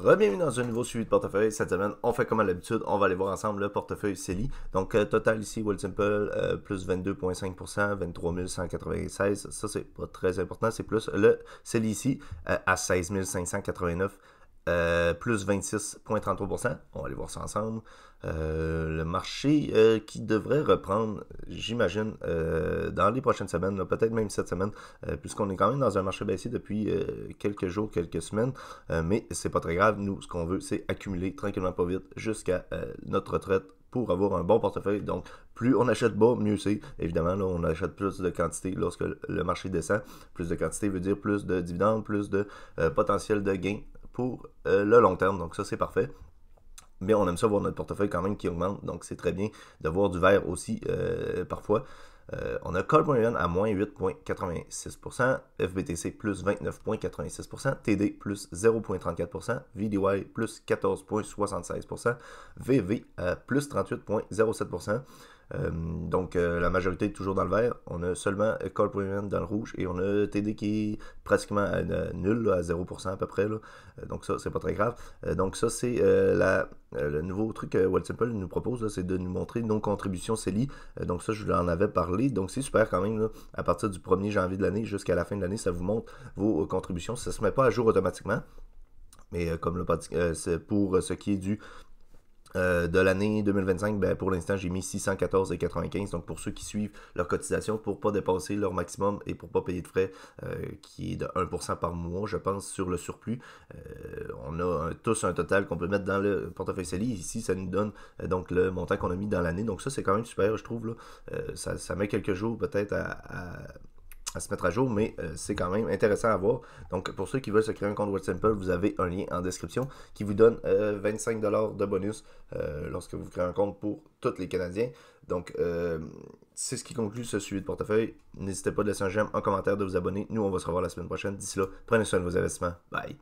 Re-bienvenue dans un nouveau suivi de portefeuille. Cette semaine, on fait comme à l'habitude, on va aller voir ensemble le portefeuille CELI. Donc, total ici, Wealthsimple, plus 22,5%, 23 196. Ça, c'est pas très important. C'est plus le CELI ici, à 16 589. Plus 26,33%. On va aller voir ça ensemble. Le marché qui devrait reprendre, j'imagine, dans les prochaines semaines, peut-être même cette semaine, puisqu'on est quand même dans un marché baissier depuis quelques jours, quelques semaines, mais c'est pas très grave. Nous, ce qu'on veut, c'est accumuler tranquillement pas vite jusqu'à notre retraite pour avoir un bon portefeuille. Donc, plus on achète bas, mieux c'est. Évidemment, là, on achète plus de quantité lorsque le marché descend. Plus de quantité veut dire plus de dividendes, plus de potentiel de gain pour le long terme. Donc, ça, c'est parfait. Mais on aime ça voir notre portefeuille quand même qui augmente. Donc, c'est très bien de voir du vert aussi parfois. On a Call.UN à moins 8,86%, FBTC plus 29,86%, TD plus 0,34%, VDY plus 14,76%, VV plus 38,07%. Donc, la majorité est toujours dans le vert. On a seulement Call.UN dans le rouge et on a TD qui est pratiquement à nul, là, à 0% à peu près. Là. Donc, ça, c'est pas très grave. Donc, ça, c'est le nouveau truc que Wealthsimple nous propose, c'est de nous montrer nos contributions CELI. Donc, ça, je vous en avais parlé. Donc, c'est super quand même. Là. À partir du 1er janvier de l'année jusqu'à la fin de l'année, ça vous montre vos contributions. Ça ne se met pas à jour automatiquement. Mais comme le c'est pour ce qui est du de l'année 2025, ben pour l'instant, j'ai mis 614,95. Donc, pour ceux qui suivent leur cotisation, pour ne pas dépasser leur maximum et pour ne pas payer de frais, qui est de 1% par mois, je pense, sur le surplus. On a tous un total qu'on peut mettre dans le portefeuille CELI. Ici, ça nous donne donc le montant qu'on a mis dans l'année. Donc, ça, c'est quand même super, je trouve. Là. Ça met quelques jours peut-être à se mettre à jour, mais c'est quand même intéressant à voir. Donc, pour ceux qui veulent se créer un compte Wealthsimple, vous avez un lien en description qui vous donne 25$ de bonus lorsque vous créez un compte pour tous les Canadiens. Donc, c'est ce qui conclut ce suivi de portefeuille. N'hésitez pas à laisser un j'aime, un commentaire, de vous abonner. Nous, on va se revoir la semaine prochaine. D'ici là, prenez soin de vos investissements. Bye!